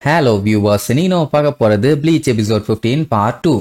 Hello viewers, நீங்க பார்க்க போறது Bleach episode 15 part 2.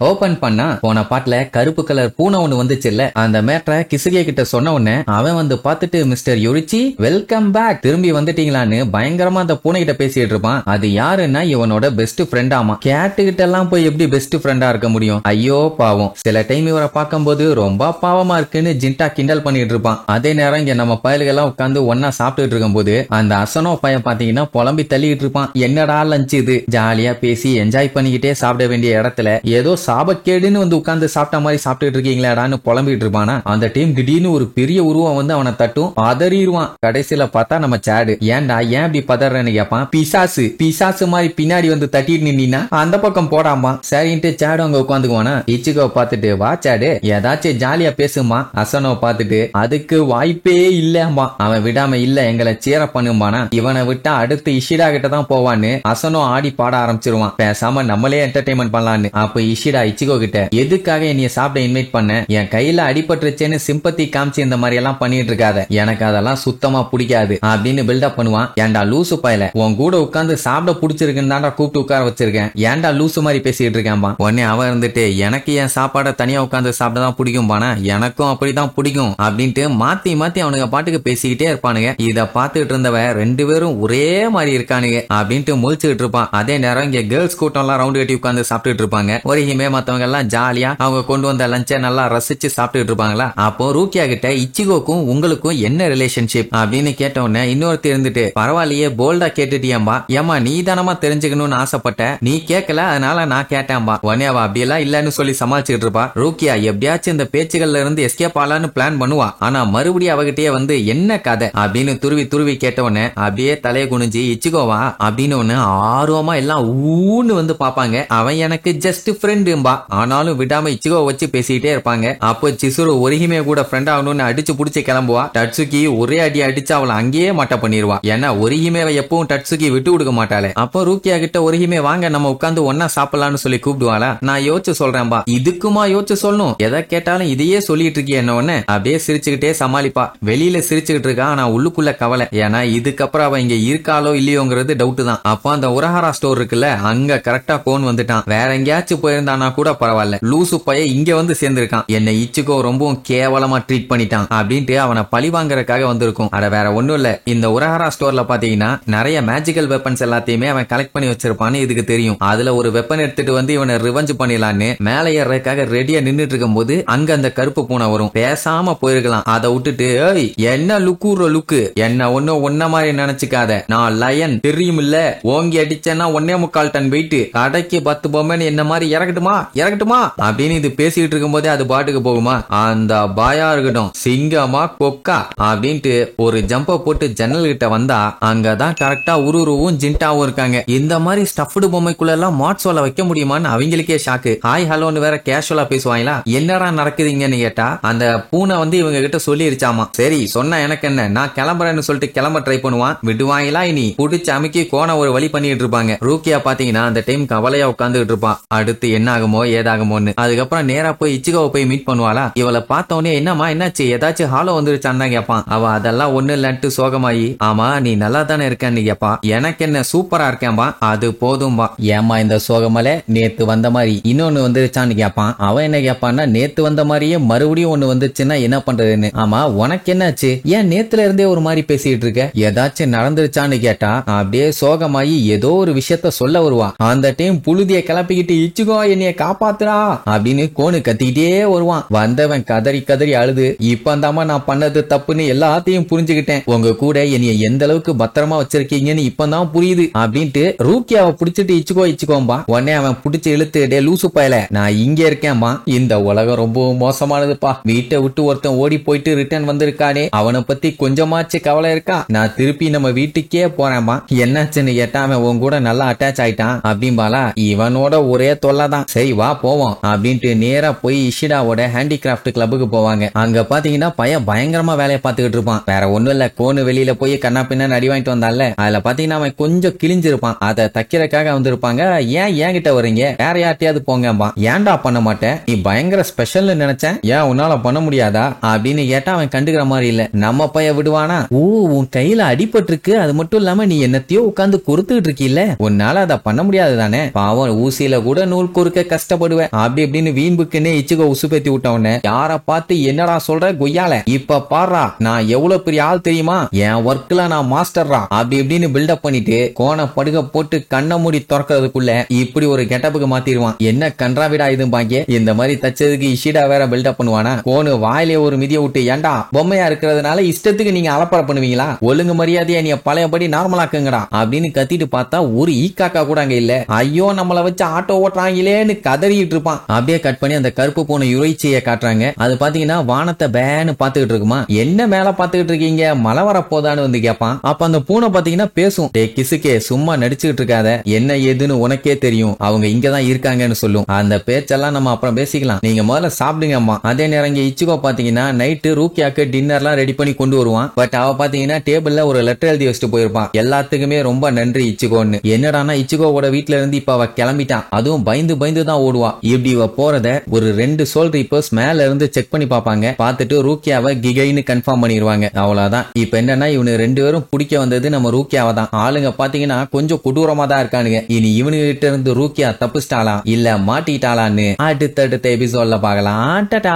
ஓபன் பண்ணா போன பாட்டுல கருப்பு கலர் பூனை ஒண்ணு வந்துச்சுல்ல, அந்த மேட்டரை கிசுகிய கிட்ட சொன்ன உடனே அவன் வந்து பாத்துட்டு மிஸ்டர் யுரிச்சி வெல்கம் பேக், திரும்பி வந்துட்டீங்களான்னு பயங்கரமா அந்த பூனை கிட்ட பேசிட்டு இருப்பான். அது யாருன்னா இவனோட பெஸ்ட் ஃப்ரெண்ட் ஆமா. கேட்டு கிட்ட எல்லாம் போய் எப்படி பெஸ்ட் ஃப்ரெண்டா இருக்க முடியும்? ஐயோ பாவம். சில டைம் இவரை பார்க்கும்போது ரொம்ப பாவமா இருக்குன்னு ஜிண்டா கிண்டல் பண்ணிட்டு இருப்பான். அதே நேரம் இங்க நம்ம பயல்கள் எல்லாம் உட்காந்து ஒன்னா சாப்பிட்டுட்டு இருக்கும் போது அந்த அசனோ பையன் பாத்தீங்கன்னா புலம்பி தள்ளிட்டு இருப்பான். என்னடா லஞ்ச் இது, ஜாலியா பேசி என்ஜாய் பண்ணிக்கிட்டே சாப்பிட வேண்டிய இடத்துல ஏதோ சாபக்கேடுன்னு வந்து உட்கார்ந்து சாப்பிட்ட மாதிரி சாப்பிட்டு இருக்கீங்களாடான்னு புலம்பிட்டு இருப்பானா. அந்த டீம் திடீர்னு ஒரு பெரிய உருவம் வந்து அவனை தட்டும், பதறிடுவான். கடைசியில பார்த்தா நம்ம சேடு. ஏன்டா ஏன் இப்படி பதறன்னு கேட்பான். பிசாசு பிசாசு மாதிரி பின்னாடி வந்து தட்டிட்டு நின்னா அந்த பக்கம் போடாமா. சரின்ட்டு சேடு அங்க உட்காந்துக்குவானா. இச்சிகோ பார்த்துட்டு வா சேடு ஏதாச்சும் ஜாலியா பேசுமா. அசனோ பார்த்துட்டு அதுக்கு வாய்ப்பே இல்லம்மா. அவன் விடாம இல்ல எங்களை சேர பண்ணுமானா. இவனை விட்டா அடுத்து இஷிடா கிட்ட தான் போவான்னு அசனோ ஆடி பாட ஆரம்பிச்சிருவான். பேசாம நம்மளே என்டர்டைன்மெண்ட் பண்ணலான்னு. அப்ப இஷிடா இச்சிகோ கிட்ட எதுக்காக என்னைய சாப்பிட இன்வைட் பண்ண, என் கையில அடிபட்டுருச்சேன்னு சிம்பத்தி காமிச்சு இந்த மாதிரி எல்லாம் பண்ணிட்டு இருக்காத, எனக்கு அதெல்லாம் சுத்தமா பிடிக்காது அப்படின்னு பில்டப் பண்ணுவான். ஏன்டா லூசு பயல, உன் கூட உட்கார்ந்து சாப்பிட பிடிச்சிருக்குன்னு தான்டா கூப்பிட்டு உட்கார வச்சிருக்கேன், ஏன்டா லூசு மாதிரி பேசிட்டு இருக்கேன்பா. உடனே அவன் இருந்துட்டு எனக்கு என் சாப்பாட தனியா உட்கார்ந்து சாப்பிட தான் பிடிக்கும் பானா, எனக்கும் அப்படிதான் பிடிக்கும் அப்படின்ட்டு மாத்தி மாத்தி அவனுங்க பாட்டுக்கு பேசிக்கிட்டே இருப்பானுங்க. இத பாத்துட்டு இருந்தவ ரெண்டு பேரும் ஒரே மாதிரி இருக்கானுங்க அப்படின்ட்டு முழிச்சுட்டு இருப்பான். அதே நேரம் இங்க கேர்ள்ஸ் கூட்டம் எல்லாம் ரவுண்ட் கட்டி உட்கார்ந்து சாப்பிட்டுட்டு இருப்பாங்க. ஒருமே மத்தவங்க எல்லாம் ஜாலியா அவங்க கொண்டு வந்த லஞ்சை நல்லா ரசிச்சு சாப்பிட்டுட்டு இருப்பாங்களா. அப்போ ரூக்கியா கிட்ட இச்சிகோக்கும் உங்களுக்கும் என்ன ரிலேஷன்ஷிப் அப்படின்னு கேட்ட உடனே இன்னொருத்தி இருந்துட்டு பரவாயில்லையே போல்டா கேட்டுட்டியம்பா, ஏமா நீ தானமா தெரிஞ்சுக்கணும்னு ஆசைப்பட்ட, நீ கேட்கல அதனால நான் கேட்டேன்பா. உடனே அவ அப்படியெல்லாம் இல்லன்னு சொல்லி சமாளிச்சுட்டு இருப்பா. ரூக்கியா எப்படியாச்சும் இந்த பேச்சுகள்ல இருந்து எஸ்கேப் ஆலான்னு பிளான் பண்ணுவா. ஆனா மறுபடியும் அவகிட்டே வந்து என்ன கதை அப்படின்னு துருவி துருவி கேட்ட உடனே அப்படியே தலையை குனிஞ்சு இச்சிகோவா அப்படின்னு ஒண்ணு ஆர்வமா எல்லாம் ஊன்னு வந்து பாப்பாங்க. அவன் எனக்கு ஜஸ்ட் ஃப்ரெண்டும்பா. ஆனாலும் விடாம இச்சிகோ வச்சு பேசிட்டே இருப்பாங்க. அப்போ சிசுரு ஒருகிமே கூட ஃப்ரெண்ட் ஆகணும்னு அடிச்சு புடிச்சு கிளம்புவா. டட்சுகி ஒரே அடி அடிச்சு அவளை அங்கேயே மட்ட பண்ணிடுவா. ஏன்னா ஒருகிமே எப்பவும் டட்சுகி விட்டு கொடுக்க மாட்டாளே. அப்போ ரூக்கியா கிட்ட ஒருகிமே வாங்க நம்ம உட்காந்து ஒன்னா சாப்பிடலாம்னு சொல்லி கூப்பிடுவாளா. நான் யோசிச்சு சொல்றேன்பா. இதுக்குமா யோசிச்சு சொல்லணும், எதை கேட்டாலும் இதையே சொல்லிட்டு இருக்கே என்ன ஒண்ணு அப்படியே சிரிச்சுக்கிட்டே சமாளிப்பா. வெளியில சிரிச்சுக்கிட்டு இருக்கா ஆனா உள்ளுக்குள்ள கவலை. ஏன்னா இதுக்கப்புறம் அவ இங்க இருக்காளோ இல்லையோங்கிறது டவுட் தான். அப்போ அந்த உரஹாரா ஸ்டோர் இருக்குல்ல, அங்க கரெக்டா கோன் வந்துட்டான். வேற எங்கேயாச்சும் போயிருந்தானா கூட பரவாயில்ல, லூசு பைய இங்க வந்து சேர்ந்திருக்கான். என்னை இச்சிகோ ரொம்பவும் கேவலமா ட்ரீட் பண்ணிட்டான் அப்படின்ட்டு அவனை பழி வாங்குறதுக்காக வந்திருக்கும். அட வேற ஒண்ணும் இல்ல, இந்த உரஹாரா ஸ்டோர்ல பாத்தீங்கன்னா நிறைய மேஜிக்கல் வெப்பன்ஸ் எல்லாத்தையுமே அவன் கலெக்ட் பண்ணி வச்சிருப்பான்னு இதுக்கு தெரியும். அதுல ஒரு வெப்பன் எடுத்துட்டு வந்து இவனை ரிவெஞ்ச் பண்ணிடலான்னு மேலே ஏறதுக்காக ரெடியா நின்னுட்டு இருக்கும் போது அங்க அந்த கருப்பு பூனை வரும். பேசாம போயிருக்கலாம், அதை விட்டுட்டு ஏய் என்ன லுக்குற லுக்கு, என்ன ஒன்ன மாதிரி நினைச்சுக்காத, நான் லயன் தெரியும் இல்ல, ஓங்கி அடிச்சேன்னா 1.25 டன் வெயிட், கடைக்கு 10 பொம்மைன்னு என்ன மாதிரி இறக்கட்டுமா இறக்கட்டுமா அப்படின்னு இது பேசிட்டு இருக்கும் போதே அது பாட்டுக்கு போகுமா. அந்த பாயா இருக்கட்டும் சிங்கமா கொக்கா அப்படின்ட்டு ஒரு ஜம்ப போட்டு ஜன்னல் கிட்ட வந்தா அங்கதான் கரெக்டா உருவும் ஜிண்டாவும் இருக்காங்க. இந்த மாதிரி ஸ்டஃப்டு பொம்மைக்குள்ள எல்லாம் மாட்ஸோல வைக்க முடியுமான்னு அவங்களுக்கே ஷாக்கு. ஹாய் ஹலோன்னு வேற கேஷுவலா பேசுவாங்களா. என்னடா நடக்குதுங்கன்னு கேட்டா அந்த பூனை வந்து இவங்க கிட்ட சொல்லிருச்சாமா. சரி சொன்னா எனக்கு என்ன, நான் கிளம்புறேன்னு சொல்லிட்டு கிளம்ப ட்ரை பண்ணுவான். விடுவாங்களா இனி புடிச்சு அமைக்கி கோண ஒரு வழி பண்ணிட்டு இருப்பாங்க. ரூக்கியா பாத்தீங்கன்னா அந்த டைம் கவலையா உட்காந்துட்டு இருப்பான். அடுத்து என்ன ஆகுமோ ஏதாகுமோன்னு. அதுக்கப்புறம் நேரா போய் இச்சிகோவை போய் மீட் பண்ணுவாளா. இவளை பார்த்தவனே என்னமா என்னாச்சு ஏதாச்சும் ஹாலோ வந்துருச்சான்னு கேட்பான். அவ அதெல்லாம் ஒண்ணு இல்லன்ட்டு சோகமாயி ஆமா நீ நல்லா தானே இருக்கன்னு கேப்பா. எனக்கு என்ன சூப்பரா இருக்கேன்பா. அது போதும்பா. ஏமா இந்த சோகமல நேத்து வந்த மாதிரி இன்னொன்னு வந்துருச்சான்னு கேட்பான். அவன் என்ன கேட்பான்னா நேத்து வந்த மாதிரியே மறுபடியும் ஒண்ணு வந்துச்சுன்னா என்ன பண்றதுன்னு. ஆமா உனக்கு என்னாச்சு, ஏன் நேத்துல இருந்தே ஒரு மாதிரி பேசிட்டு இருக்க, ஏதாச்சும் நடந்துருச்சான்னு கேட்டா அப்படியே சோகமாயி ஏதோ ஒரு விஷயத்த சொல்ல வருவான். அந்த டைம் புழுதிய கிளப்பிக்கிட்டு இச்சிகோ என்னைய காப்பாத்துறா அப்படின்னு கோனு கத்திக்கிட்டே வருவான். வந்தவன் கதறி கதறி அழுது இப்பந்தாமா நான் பண்ணது தப்புன்னு எல்லாத்தையும் புரிஞ்சுக்கிட்டேன், உங்க கூட என்னைய எந்த அளவுக்கு பத்திரமா வச்சிருக்கீங்கன்னு இப்பதான் புரியுது அப்படின்ட்டு ரூக்கியாவை புடிச்சிட்டு இச்சிகோ இச்சிக்கோம்பா. உடனே அவன் புடிச்சு இழுத்து டே லூசு பயல நான் இங்க இருக்கேன்பா, இந்த உலகம் ரொம்ப மோசமானதுப்பா, வீட்டை விட்டு ஒருத்தன் ஓடி போயிட்டு ரிட்டர்ன் வந்திருக்கானே அவனை பத்தி கொஞ்சமாச்சு கவலை இருக்கா, நான் திருப்பி நம்ம வீட்டுக்கே போறேன்பா. என்னாச்சுன்னு கேட்டா அவன் உன் கூட நல்லா அட்டாச் ஆயிட்டான் அப்படின்பாலா. இவனோட ஒரே தொல்லை தான். சரி டேய் வா போவோம் அப்படின்ட்டு நேரா போய் இஷிடாவோட ஹேண்டிகிராஃப்ட் கிளப்புக்கு போவாங்க. அங்க பாத்தீங்கன்னா பையன் பயங்கரமா வேலையை பார்த்துக்கிட்டு இருப்பான். வேற ஒண்ணும் இல்ல, கோனு வெளியில போய் கண்ணா பின்ன அடி வாங்கிட்டு வந்தால அதுல பாத்தீங்கன்னா அவன் கொஞ்சம் கிழிஞ்சிருப்பான். அதை தைக்கிறக்காக வந்திருப்பாங்க. ஏன் என்கிட்ட வரீங்க, வேற யார்ட்டையாவது போங்கப்பா. ஏன்டா பண்ண மாட்டேன், நீ பயங்கர ஸ்பெஷல்னு நினைச்சேன், ஏன் உன்னால பண்ண முடியாதா அப்படின்னு கேட்டா அவன் கண்டுக்கிற மாதிரி இல்ல. நம்ம பைய விடுவானா? ஓ, உன் கையில அடிபட்டிருக்கு, அது மட்டும் இல்லாம நீ என்னத்தையோ உட்காந்து கொடுத்துட்டு இருக்கீல்ல, உன்னால அதை பண்ண முடியாது தானே, பாவம் ஊசியில கூட நூல் குறுக்க கஷ்டப்படுவேன் அப்படி இப்படின்னு வீம்புக்குன்னே இச்சுகோ உசுப்பேத்தி விட்டவன யார பார்த்து என்னடா சொல்ற கொய்யால, இப்ப பாடுறா நான் எவ்வளவு பெரிய ஆள் தெரியுமா, என் ஒர்க்ல நான் மாஸ்டர்ரா அப்படி இப்படின்னு பில்டப் பண்ணிட்டு கோண படுக போட்டு கண்ண மூடி திறக்கிறதுக்குள்ள இப்படி ஒரு கெட்டப்புக்கு மாத்திடுவான். என்ன கன்றாவிடா இது பாங்க, இந்த மாதிரி தச்சதுக்கு இஷிடா வேற பில்டப் பண்ணுவானா? கோனு வாயிலே ஒரு மிதிய விட்டு, ஏண்டா பொம்மையா இருக்கிறதுனால இஷ்டத்துக்கு நீங்க அலப்பற பண்ணுவீங்களா, ஒழுங்கு மரியாதையா நீ பழையபடி நார்மலாக்குங்கடா அப்படின்னு கத்திட்டு பார்த்தா ஒரு ஈக்காக்கா கூட அங்க இல்ல. ஐயோ நம்மள வச்சு ஆட்டோ ஓட்டுறாங்களேன்னு கதறிட்டு இருப்பான். அப்படியே கட் பண்ணி அந்த கருப்பு போன யுரைச்சியை காட்டுறாங்க. அது பாத்தீங்கன்னா வானத்தை பேன்னு பாத்துக்கிட்டு இருக்குமா. என்ன மேல பாத்துக்கிட்டு இருக்கீங்க, மழை வர போதான்னு வந்து கேட்பான். அப்ப அந்த பூனை பாத்தீங்கன்னா பேசும், டே கிசுக்கே சும்மா நடிச்சுக்கிட்டு இருக்காத, என்ன ஏதுன்னு உனக்கே தெரியும், அவங்க இங்கதான் இருக்காங்கன்னு சொல்லும். அந்த பேச்செல்லாம் நம்ம அப்புறம் பேசிக்கலாம், நீங்க முதல்ல சாப்பிடுங்க அம்மா. அதே நேரம் இங்க இச்சுகோ பாத்தீங்கன்னா நைட்டு ரூக்கியாக்கு டின்னர்லாம் ரெடி பண்ணி கொண்டு வருவான். பட் அவ பாத்தீங்கன்னா டேபிள்ல ஒரு லெட்டர் எழுதி வச்சுட்டு போயிருப்பான், எல்லாத்துக்குமே ரொம்ப நன்றி இச்சுகோன்னு. என்னடானா இச்சுகோவோட வீட்டுல இருந்து இப்ப அவ கிளம்பிட்டான், அதுவும் பயந்து பயந்து தான் ஓடுவா. இப்படி இவ போறத ஒரு 2 சோல் ரீப்பர்ஸ் மேல இருந்து செக் பண்ணி பாப்பாங்க. பார்த்துட்டு ரூக்கியாவை கிகைன்னு கன்ஃபார்ம் பண்ணிடுவாங்க. அவ்வளவுதான். இப்ப என்னன்னா இவனு 2 பேரும் பிடிக்க வந்தது நம்ம ரூக்கியாவை தான். ஆளுங்க பாத்தீங்கன்னா கொஞ்சம் கொடூரமா தான் இருக்கானுங்க. இனி இவனுங்க கிட்ட இருந்து ரூக்கியா தப்பிச்சிட்டாளா இல்ல மாட்டிட்டாளான்னு அடுத்தடுத்த எபிசோட்ல பார்க்கலாம். டாடா.